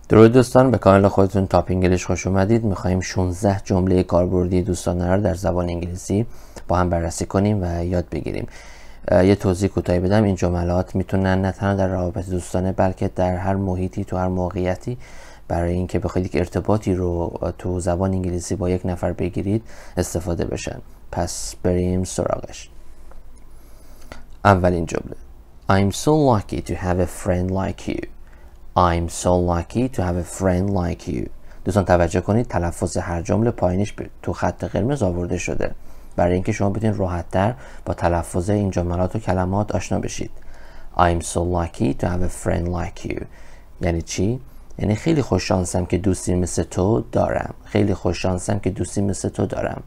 درود دوستان، به کانال خودتون تاپ انگلیش خوش اومدید. میخوایم 16 جمله کاربردی دوستانه رو در زبان انگلیسی با هم بررسی کنیم و یاد بگیریم. یه توضیح کوتاهی بدم. این جملات میتونن نه تنها در روابط دوستانه بلکه در هر محیطی، تو هر موقعیتی، برای اینکه بخواید یک ارتباطی رو تو زبان انگلیسی با یک نفر بگیرید استفاده بشن. پس بریم سراغش. اولین جمله: I'm so lucky to have a friend like you. I'm so lucky to have a friend like you. دوستان توجه کنید تلفظ هر جمله پایینش تو خط قرمز آورده شده برای اینکه شما بتونید راحت‌تر با تلفظ این جملات و کلمات آشنا بشید. I'm so lucky to have a friend like you یعنی چی؟ یعنی خیلی خوش شانسم که دوستی مثل تو دارم. خیلی خوش شانسم که دوستی مثل تو دارم.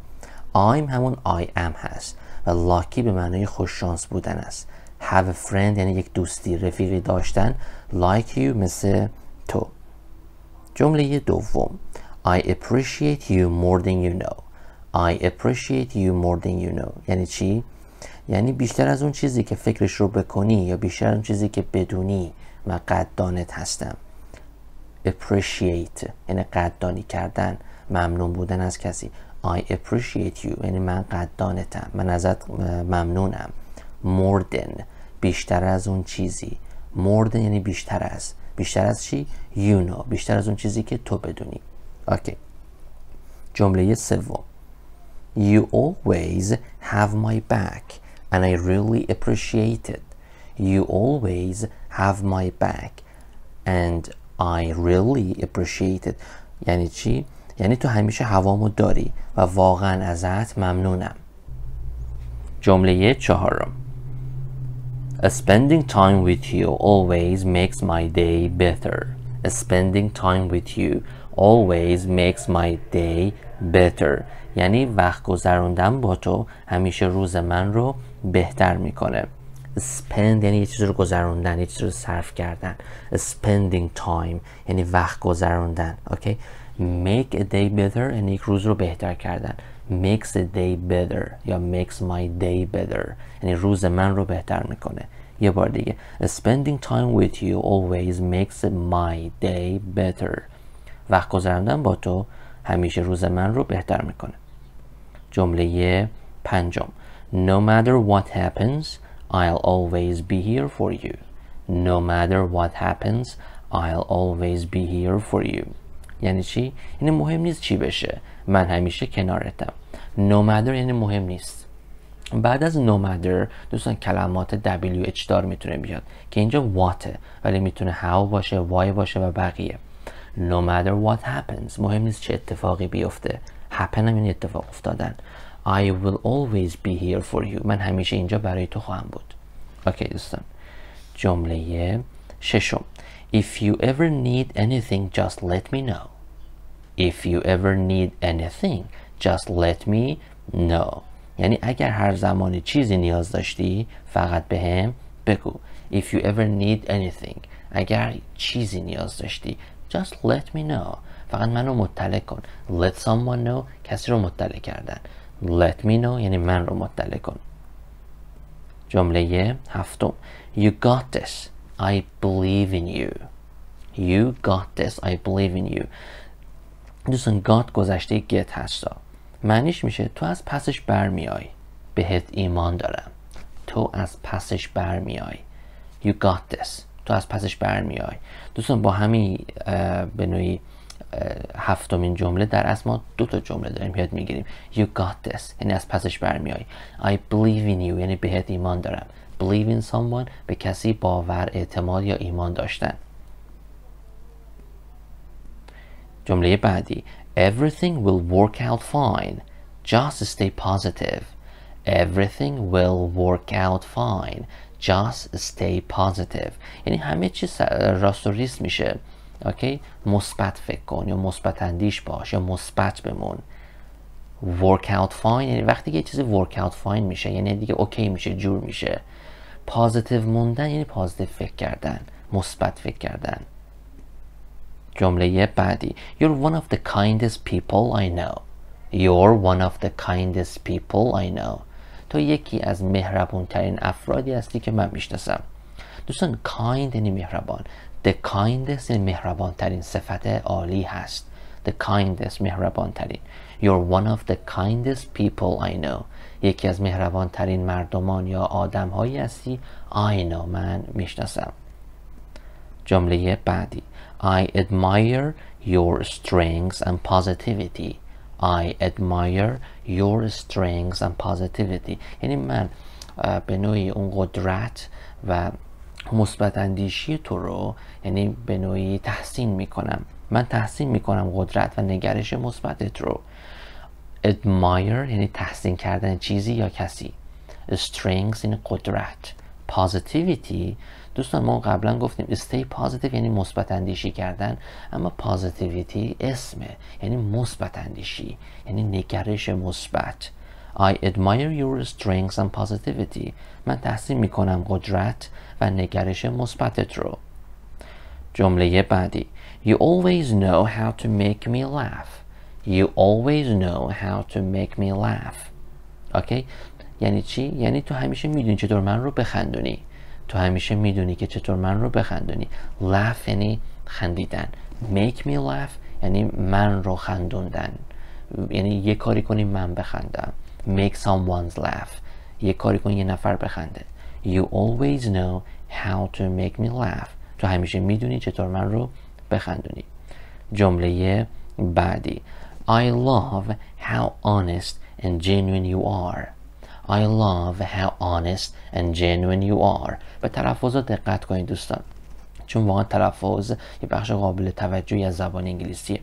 I'm همون I am هست و lucky به معنای خوش شانس بودن است. Have a friend یعنی یک دوستی، رفیقی داشتن. Like you مثل تو. جمله دوم: I appreciate you more than you know. I appreciate you more than you know یعنی چی؟ یعنی بیشتر از اون چیزی که فکرش رو بکنی یا بیشتر از اون چیزی که بدونی من قدردانت هستم. Appreciate یعنی قدردانی کردن، ممنون بودن از کسی. I appreciate you یعنی من قدردانتم، من ازت ممنونم. More than بیشتر از اون چیزی. More than یعنی بیشتر از. بیشتر از چی؟ You know بیشتر از اون چیزی که تو بدونی. اوکی. جمله سوم: You always have my back and I really appreciate it. You always have my back and I really appreciate it یعنی چی؟ یعنی تو همیشه هوامو داری و واقعا ازت ممنونم. جمله چهارم: Spending time with you always makes my day better. Spending time with you always makes my day better یعنی وقت گذروندن با تو همیشه روز من رو بهتر میکنه. Spend یعنی یه چیز رو گذروندن، یه چیز رو صرف کردن. Spending time یعنی وقت گذروندن. اوکی. Make a day better یعنی یک روز رو بهتر کردن. Makes a day better یا makes my day better یعنی روز من رو بهتر میکنه. یه بار دیگه: Spending time with you always makes my day better. وقت گذروندن با تو همیشه روز من رو بهتر میکنه. جمله پنجم: No matter what happens I'll always be here for you. No matter what happens I'll always be here for you یعنی چی؟ یعنی مهم نیست چی بشه، من همیشه کنارتم. No matter یعنی مهم نیست. بعد از no matter دوستان کلمات WH دار میتونه بیاد که اینجا whatه ولی میتونه how باشه، why باشه و بقیه. No matter what happens مهم نیست چه اتفاقی بیفته. happen هم یعنی اتفاق افتادن. I will always be here for you من همیشه اینجا برای تو خواهم بود. اوکی دوستان. جمله ششم: If you ever need anything just let me know. If you ever need anything just let me know یعنی اگر هر زمانی چیزی نیاز داشتی فقط بهم بگو. If you ever need anything اگر چیزی نیاز داشتی just let me know فقط منو مطلع کن. Let someone know کسی رو مطلع کردن. Let me know یعنی من رو مطلع کن. جمله هفتم: You got this I believe in you. You got this I believe in you دوستان got گذشته get هستا. معنیش میشه تو از پسش برمیای، بهت ایمان دارم. تو از پسش برمیای. You got this تو از پسش برمیای. دوستان با همین به نوعی هفتمین جمله در اصل ما دو تا جمله داریم یاد میگیریم. You got this یعنی از پسش برمیای. I believe in you یعنی بهت ایمان دارم. Believe in someone به کسی باور، اعتماد یا ایمان داشتن. جمله بعدی: Everything will work out fine. Just stay positive. Everything will work out fine. Just stay positive یعنی همه چیز راست و ریست میشه. اوکی. مثبت فکر کن یا مثبت اندیش باش یا مثبت بمون. Work out fine یعنی وقتی یه چیزی work out fine میشه یعنی دیگه اوکی میشه، جور میشه. Positive موندن یعنی positive فکر کردن، مثبت فکر کردن. جمله بعدی: You're one of the kindest people I know. You're one of the kindest people I know تو یکی از مهربون ترین افرادی هستی که من میشناسم. دوستان kind یعنی مهربان. The kindest مهربان ترین صفت عالی هست. The kindest مهربان ترین. You're one of the kindest people I know. یکی از مهربان ترین مردمان یا آدم هایی هستی. I know من میشناسم. جمله بعدی. I admire your strengths and positivity. I admire your strengths and positivity. یعنی من به نوعی اون قدرت و مثبت اندیشی تو رو یعنی به نوعی تحسین میکنم. من تحسین میکنم قدرت و نگرش مثبتت رو. Admire یعنی تحسین کردن چیزی یا کسی. Strengths یعنی قدرت. Positivity دوستان ما قبلا گفتیم stay positive یعنی مثبت اندیشی کردن، اما positivity اسمه یعنی مثبت اندیشی یعنی نگرش مثبت. I admire your strengths and positivity. من تحسین میکنم قدرت و نگرش مثبتت رو. جمله بعدی. You always know how to make me laugh. You always know how to make me laugh. اوکی؟ یعنی چی؟ یعنی تو همیشه میدونی چطور من رو بخندونی. تو همیشه میدونی که چطور من رو بخندونی. Laugh یعنی خندیدن. Make me laugh یعنی من رو خندوندن. یعنی یه کاری کنی من بخندم. Make someone's laugh. یه کاری کنی یه نفر بخنده. You always know how to make me laugh. تو همیشه میدونی چطور من رو بخندونی. جمله بعدی. I love how honest and genuine you are. I love how honest and genuine you are. به تلفظ دقت کنید دوستان، چون واقعا تلفظ یه بخش قابل توجهی از زبان انگلیسیه.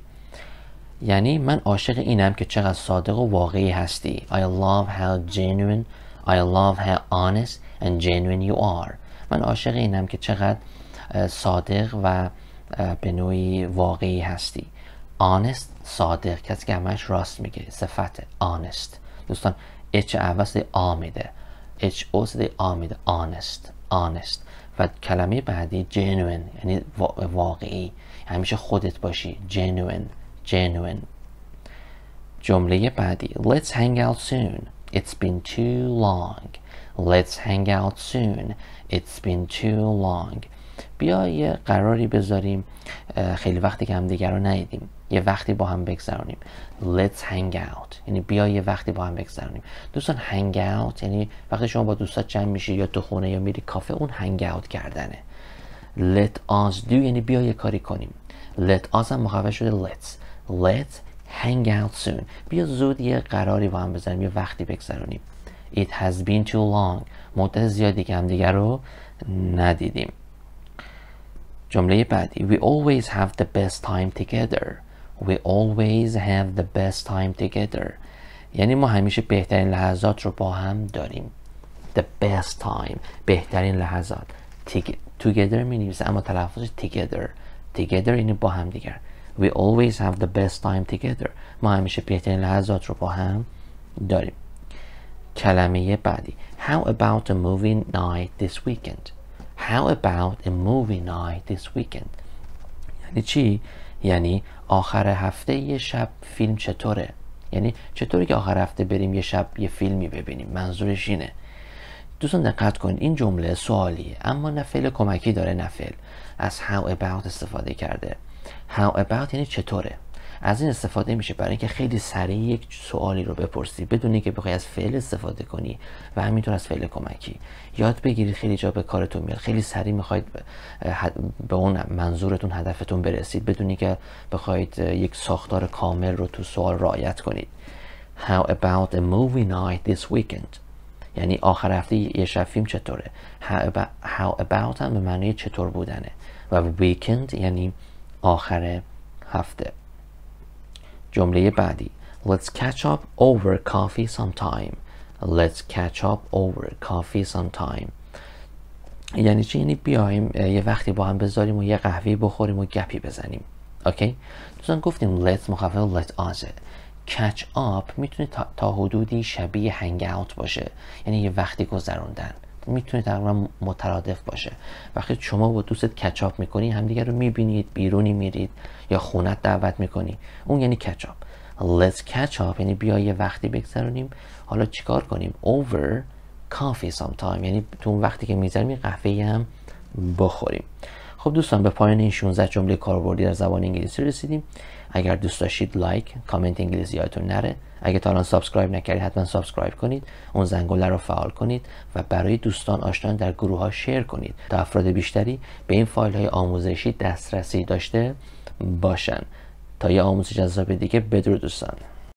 یعنی من عاشق اینم که چقدر صادق و واقعی هستی. I love how genuine, I love how honest and genuine you are. من عاشق اینم که چقدر صادق و به نوعی واقعی هستی. Honest صادق، کسی که همش راست میگه، صفت honest. دوستان H عوض آ میده، H O صدای آ میده. honest. و کلمه بعدی genuine یعنی واقعی، همیشه خودت باشی. genuine. جمله بعدی. Let's hang out soon. It's been too long. Let's hang out soon. It's been too long. بیا یه قراری بذاریم، خیلی وقتی که هم دیگر رو ندیدیم، یه وقتی با هم بگذرونیم. Let's hang out یعنی بیا یه وقتی با هم بگذرونیم. دوستان hang out یعنی وقتی شما با دوستات جمع میشی یا تو خونه یا میری کافه، اون hang out کردنه. Let us do یعنی بیا یه کاری کنیم. Let us هم مخفف شده let's hang out soon. بیا زود یه قراری با هم بذاریم، یه وقتی بگذرونیم. It has been too long. مدت زیادی که هم دیگر رو ندیدیم. جمله بعدی. We always have the best time together. We always have the best time together. یعنی ما همیشه بهترین لحظات رو با هم داریم. The best time بهترین لحظات. Together می نویسه اما تلفظش together یعنی با هم دیگر. We always have the best time together. ما همیشه بهترین لحظات رو با هم داریم. کلمه بعدی. How about a movie night this weekend? How about a movie night this weekend? یعنی چی؟ یعنی آخر هفته یه شب فیلم چطوره؟ یعنی چطوری که آخر هفته بریم یه شب یه فیلمی ببینیم. منظورش اینه. دوستان دقت کن، این جمله سوالیه اما نه فعل کمکی داره نه فعل. از how about استفاده کرده. How about یعنی چطوره. از این استفاده میشه برای اینکه خیلی سریع یک سوالی رو بپرسی بدون اینکه بخوای از فعل استفاده کنی و همینطور از فعل کمکی. یاد بگیرید خیلی جا به کارتون میاد. خیلی سریع میخواید به اون منظورتون، هدفتون برسید بدون اینکه بخواید یک ساختار کامل رو تو سوال رعایت کنید. How about a movie night this weekend؟ یعنی آخر هفته یه شب فیلم چطوره. How about هم به معنی چطور بودنه و weekend یعنی آخر هفته. جمله بعدی. Let's catch up over coffee sometime. Let's catch up over coffee sometime. یعنی چی؟ یعنی بیایم یه وقتی با هم بذاریم و یه قهوه بخوریم و گپی بزنیم. اوکی؟ دوستان گفتیم let's مخفف let us. catch up میتونه تا حدودی شبیه hang out باشه، یعنی یه وقتی گذروندن. میتونه تقریبا مترادف باشه. وقتی شما با دوستت کچاپ میکنی، همدیگه رو میبینید، بیرونی میرید یا خونت دعوت میکنی، اون یعنی کچاپ. Let's catch up یعنی بیا یه وقتی بگذرونیم. حالا چیکار کنیم؟ Over coffee sometime یعنی تو اون وقتی که میذاریم یه قهوه هم بخوریم. خب دوستان به پایان این 16 جمله کاربردی در زبان انگلیسی رسیدیم. اگر دوست داشتید لایک، کامنت انگلیسی یادتون نره. اگه تا الان سابسکرایب نکردید حتما سابسکرایب کنید، اون زنگوله رو فعال کنید و برای دوستان آشنایان در گروه ها شیر کنید تا افراد بیشتری به این فایل های آموزشی دسترسی داشته باشن. تا یه آموزش جذاب دیگه، بدرود دوستان.